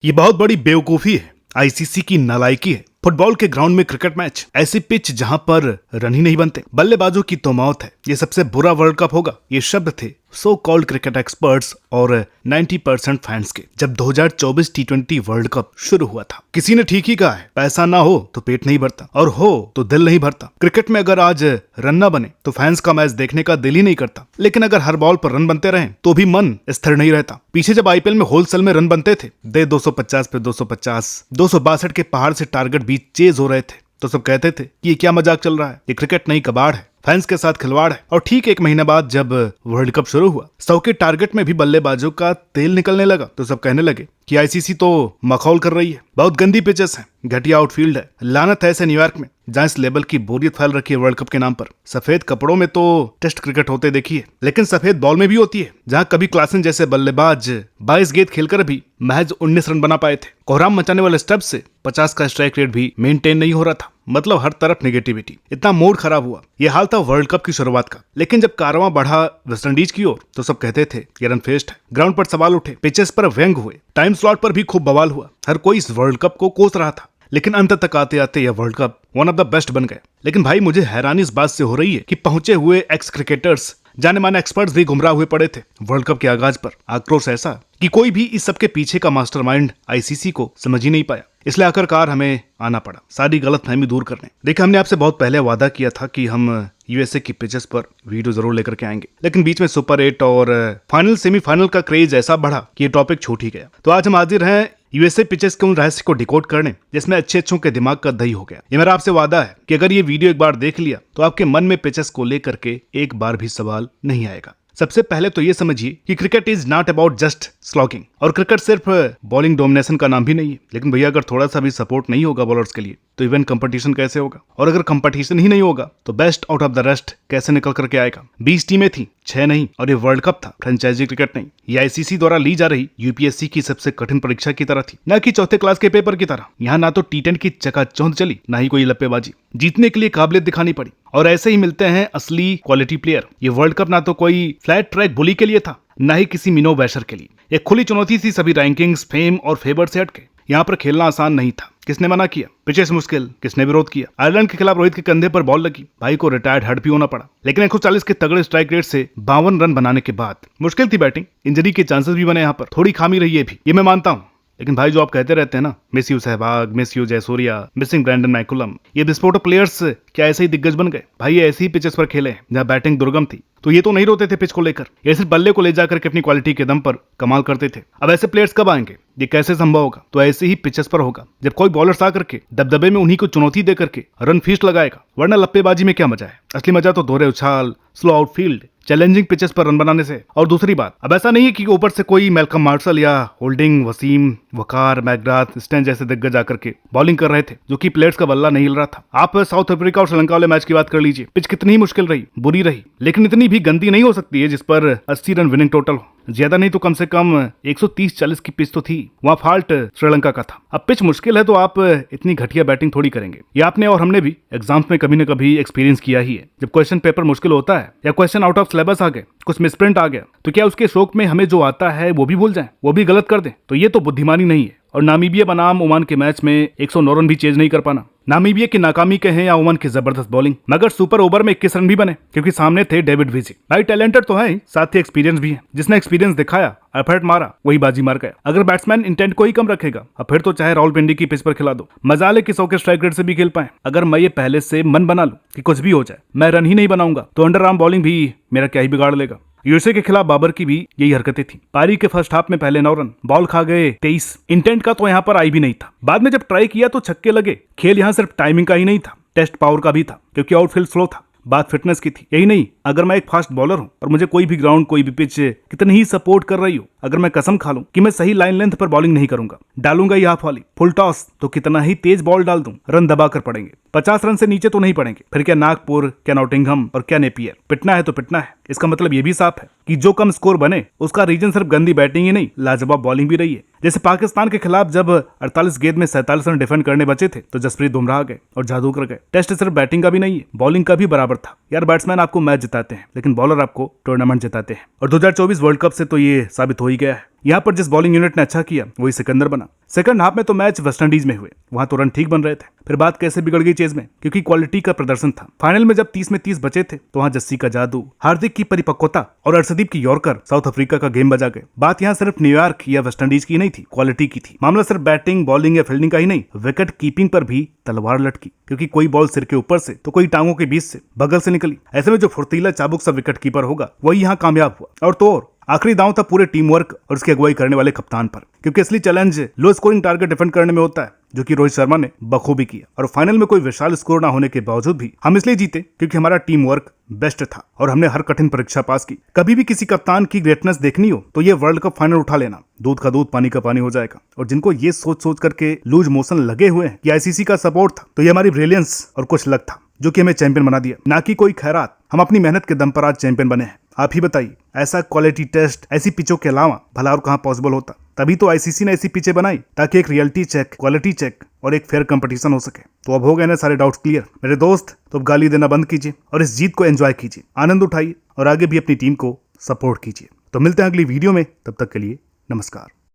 ये बहुत बड़ी बेवकूफी है, आईसीसी की नालायकी है। फुटबॉल के ग्राउंड में क्रिकेट मैच, ऐसी पिच जहां पर रन ही नहीं बनते, बल्लेबाजों की तो मौत है। ये सबसे बुरा वर्ल्ड कप होगा, ये शब्द थे सो कॉल्ड क्रिकेट एक्सपर्ट्स और 90% फैंस के जब 2024 टी20 वर्ल्ड कप शुरू हुआ था। किसी ने ठीक ही कहा है, पैसा ना हो तो पेट नहीं भरता और हो तो दिल नहीं भरता। क्रिकेट में अगर आज रन ना बने तो फैंस का मैच देखने का दिल ही नहीं करता, लेकिन अगर हर बॉल पर रन बनते रहे तो भी मन स्थिर नहीं रहता। पीछे जब आईपीएल में होलसेल में रन बनते थे, दे 250 पे 250, 262 के पहाड़ से टारगेट बीच चेज हो रहे थे, तो सब कहते थे कि ये क्या मजाक चल रहा है, ये क्रिकेट नहीं कबाड़ है, फैंस के साथ खिलवाड़ है। और ठीक एक महीना बाद जब वर्ल्ड कप शुरू हुआ, 100 के टारगेट में भी बल्लेबाजों का तेल निकलने लगा, तो सब कहने लगे कि आईसीसी तो मखौल कर रही है, बहुत गंदी पिचेस हैं, घटिया आउटफील्ड है, लानत है ऐसे न्यूयॉर्क में जहां इस लेवल की बोरियत फैल रखी है वर्ल्ड कप के नाम पर। सफेद कपड़ों में तो टेस्ट क्रिकेट होते देखिए, लेकिन सफेद बॉल में भी होती है, जहां कभी क्लासन जैसे बल्लेबाज 22 गेंद खेलकर भी महज 19 रन बना पाए थे। कोहराम मचाने वाले स्टेप से 50 का स्ट्राइक रेट भी मेंटेन नहीं हो रहा था। मतलब हर तरफ नेगेटिविटी, इतना मूड खराब हुआ। यह हाल था वर्ल्ड कप की शुरुआत का, लेकिन जब कारवां बढ़ा वेस्टइंडीज की ओर तो सब कहते थे ये रन फेस्ट है। ग्राउंड पर सवाल उठे, पिचेस पर व्यंग हुए, टाइम स्लॉट पर भी खूब बवाल हुआ। हर कोई इस वर्ल्ड कप को कोस रहा था, लेकिन अंत तक आते आते यह world cup one of the best बन गया। लेकिन भाई मुझे हैरानी इस बात से हो रही है कि पहुंचे हुए एक्स क्रिकेटर्स, जाने माने एक्सपर्ट्स भी गुमराह हुए पड़े थे। वर्ल्ड कप के आगाज पर आक्रोश ऐसा कि कोई भी इस सबके पीछे का मास्टरमाइंड आईसीसी को समझ ही नहीं पाया। इसलिए आखिरकार हमें आना पड़ा सारी गलतफहमी दूर करने। देखिए, हमने आपसे बहुत पहले वादा किया था कि हम यूएसए की पिचेस पर वीडियो जरूर लेकर के आएंगे, लेकिन बीच में सुपर 8 और फाइनल सेमीफाइनल का क्रेज ऐसा बढ़ा कि ये टॉपिक छूट ही गया। तो आज हम हाजिर हैं यूएसए पिचेस के उन रहस्य को डिकोड करने जिसमें अच्छे अच्छों के दिमाग का दही हो गया। ये मेरा आपसे वादा है कि अगर ये वीडियो एक बार देख लिया तो आपके मन में पिचेस को लेकर के एक बार भी सवाल नहीं आएगा। सबसे पहले तो ये समझिए कि cricket is not about just slogging, और क्रिकेट सिर्फ बॉलिंग डोमिनेशन का नाम भी नहीं है। लेकिन भैया अगर थोड़ा सा भी सपोर्ट नहीं होगा बॉलर्स के लिए तो इवन कंपटीशन कैसे होगा? और अगर कंपटीशन ही नहीं होगा तो best out of the rest कैसे निकल करके आएगा? 20 टीमें थी, 6 नहीं, और ये वर्ल्ड कप था, फ्रेंचाइजी क्रिकेट नहीं। ये आईसीसी द्वारा ली जा रही यूपीएससी की सबसे कठिन परीक्षा की तरह थी, न कि चौथे क्लास के पेपर की तरह। यहाँ ना तो टी10 की चकाचौंध चली, ना ही कोई लप्पेबाजी। जीतने के लिए काबिलियत दिखानी पड़ी, और ऐसे ही मिलते हैं असली क्वालिटी प्लेयर। ये वर्ल्ड कप ना तो कोई फ्लैट ट्रैक बुली के लिए था, ना ही किसी मिनो बैशर के लिए। एक खुली चुनौती थी सभी रैंकिंग्स, फेम और फेवर से हटके। यहाँ पर खेलना आसान नहीं था। किसने मना किया? पिचेस मुश्किल, किसने विरोध किया? आयरलैंड के खिलाफ रोहित के कंधे पर बॉल लगी, भाई को रिटायर्ड हर्ट भी होना पड़ा। लेकिन 140 के तगड़े स्ट्राइक रेट से 52 रन बनाने के बाद मुश्किल थी बैटिंग। इंजरी के चांसेस भी बने, यहाँ पर थोड़ी खामी रही है भी, ये मैं मानता हूँ। लेकिन भाई जो आप कहते रहते हैं ना, miss you Sehwag, miss you Jayasuriya, missing Brendon McCullum, ये विस्फोटक प्लेयर्स क्या ऐसे ही दिग्गज बन गए? भाई ये ऐसी ही पिचेस पर खेले जहां बैटिंग दुर्गम थी, तो ये तो नहीं रोते थे पिच को लेकर, ये सिर्फ बल्ले को ले जाकर के अपनी क्वालिटी के दम पर कमाल करते थे। अब ऐसे प्लेयर्स कब आएंगे? ये कैसे संभव होगा? तो ऐसे ही पिचेस पर होगा जब कोई बॉलर्स आकर के दबदबे में उन्हीं को चुनौती देकर के रन फीस्ट लगाएगा, वरना लप्पेबाजी में क्या मजा है? असली मजा तो दोहरे उछाल, स्लो आउटफील्ड, चैलेंजिंग पिचेस पर रन बनाने से। और दूसरी बात, अब ऐसा नहीं है कि ऊपर से कोई मैल्कम मार्शल या होल्डिंग, वसीम, वकार, मैकग्राथ, स्टेन जैसे दिग्गज आकर के बॉलिंग कर रहे थे, जो कि प्लेयर्स का बल्ला नहीं हिल रहा था। आप साउथ अफ्रीका और श्रीलंका वाले मैच की बात कर लीजिए, पिच कितनी ही मुश्किल रही, बुरी रही, लेकिन इतनी भी गंदी नहीं हो सकती है जिस पर 80 रन विनिंग टोटल हो। ज्यादा नहीं तो कम से कम 130-40 की पिच तो थी। वहां फॉल्ट श्रीलंका का था। अब पिच मुश्किल है तो आप इतनी घटिया बैटिंग थोड़ी करेंगे। ये आपने और हमने भी एग्जाम्स में कभी न कभी एक्सपीरियंस किया ही है। जब क्वेश्चन पेपर मुश्किल होता है या क्वेश्चन आउट ऑफ सिलेबस आ गए, कुछ मिसप्रिंट आ गया, तो क्या उसके शौक में हमें जो आता है वो भी भूल जाएं, वो भी गलत कर दें? तो ये तो बुद्धिमानी नहीं है। और नामीबिया बनाम ओमान के मैच में 109 रन भी चेज नहीं कर पाना, नामीबिया की नाकामी के हैं या ओमान की जबरदस्त बॉलिंग, मगर सुपर ओवर में 21 रन भी बने क्योंकि सामने थे डेविड विजी। भाई टैलेंटेड तो है, साथ ही एक्सपीरियंस भी है। जिसने एक्सपीरियंस दिखाया, एफर्ट मारा, वही बाजी मार गया। अगर बैट्समैन इंटेंट को ही कम रखेगा, अब फिर तो चाहे रावलपिंडी की पिच पर खिला दो, मजा ले कि 100 के स्ट्राइक रेट से भी खेल पाए। अगर मैं ये पहले से मन बना लूं कि कुछ भी हो जाए, मैं रन ही नहीं बनाऊंगा, तो अंडर आर्म बॉलिंग भी मेरा क्या ही बिगाड़ लेगा। यूएसए के खिलाफ बाबर की भी यही हरकतें थी। पारी के फर्स्ट हाफ में पहले 9 रन, बॉल खा गए 23। इंटेंट का तो यहाँ पर आई भी नहीं था। बाद में जब ट्राई किया तो छक्के लगे। खेल यहाँ सिर्फ टाइमिंग का ही नहीं था, टेस्ट पावर का भी था, क्योंकि आउटफील्ड स्लो था। बात फिटनेस की थी। यही नहीं, अगर मैं एक फास्ट बॉलर हूं और मुझे कोई भी ग्राउंड, कोई भी पिच कितनी ही सपोर्ट कर रही हो, अगर मैं कसम खा लूं कि मैं सही लाइन लेंथ पर बॉलिंग नहीं करूंगा, डालूंगा ही हाफ वाली फुल टॉस, तो कितना ही तेज बॉल डाल दूं, रन दबा कर पड़ेंगे। 50 रन से नीचे तो नहीं पड़ेंगे। फिर क्या नागपुर, क्या नॉटिंघम और क्या नेपियर। पिटना है तो पिटना है। इसका मतलब ये भी साफ है कि जो कम स्कोर बने उसका रीजन सिर्फ गंदी बैटिंग ही नहीं, लाजवाब बॉलिंग भी रही है। जैसे पाकिस्तान के खिलाफ जब 48 गेंद में 47 रन डिफेंड करने बचे थे तो जसप्रीत बुमराह आ गए और जादू कर गए। टेस्ट सिर्फ बैटिंग का भी नहीं है, बॉलिंग का भी बराबर था। यार बैट्समैन आपको मैच जिताते हैं, लेकिन बॉलर आपको टूर्नामेंट जिताते हैं। और 2024 वर्ल्ड कप से तो ये साबित हो ही गया है। यहाँ पर जिस बॉलिंग यूनिट ने अच्छा किया वही सिकंदर बना। सेकंड हाफ में तो मैच वेस्टइंडीज में हुए, वहां तो रन ठीक बन रहे थे, फिर बात कैसे बिगड़ गई चेज में, क्योंकि क्वालिटी का प्रदर्शन था। फाइनल में जब 30 में 30 बचे थे तो वहां जस्सी का जादू, हार्दिक की परिपक्वता और अर्शदीप की यॉर्कर साउथ अफ्रीका का गेम बजा गए। बात यहाँ सिर्फ न्यूयॉर्क या वेस्टइंडीज की नहीं थी, क्वालिटी की थी। मामला सिर्फ बैटिंग, बॉलिंग या फील्डिंग का ही नहीं, विकेट कीपिंग पर भी तलवार लटकी, क्योंकि कोई बॉल सिर के ऊपर से तो कोई टांगों के बीच से, बगल से निकली। ऐसे में जो फुर्तीला चाबुक सा विकेट कीपर होगा वही यहाँ कामयाब हुआ। और तो और आखिरी दांव था पूरे टीम वर्क और उसकी अगुवाई करने वाले कप्तान पर, क्योंकि असली challenge low scoring target defend करने में होता है, जो कि रोहित शर्मा ने बखूबी किया। और फाइनल में कोई विशाल स्कोर ना होने के बावजूद भी हम इसलिए जीते क्योंकि हमारा टीम वर्क बेस्ट था और हमने हर कठिन परीक्षा पास की। कभी भी किसी कप्तान की ग्रेटनेस देखनी हो तो ये वर्ल्ड कप फाइनल उठा लेना, दूध का दूध पानी का पानी हो जाएगा। और जिनको ये सोच सोच करके लूज मोशन लगे हुए हैं कि आईसीसी का सपोर्ट था, तो ये हमारी ब्रिलियंस और कुछ लक था जो कि हमें चैंपियन बना दिया, ना कि कोई खैरात। हम अपनी मेहनत के दम पर आज चैंपियन बने हैं। आप ही बताइए, ऐसा क्वालिटी टेस्ट ऐसी पिचों के अलावा भला और कहां पॉसिबल होता? तभी तो आईसीसी ने ऐसी पिचें बनाई ताकि एक रियलिटी चेक, क्वालिटी चेक और एक फेयर कंपटीशन हो सके। तो अब हो गए ना सारे डाउट्स क्लियर मेरे दोस्त। तो अब गाली देना बंद कीजिए और इस जीत को एंजॉय कीजिए, आनंद उठाइए और आगे भी अपनी टीम को सपोर्ट कीजिए। तो मिलते हैं अगली वीडियो में, तब तक के लिए नमस्कार।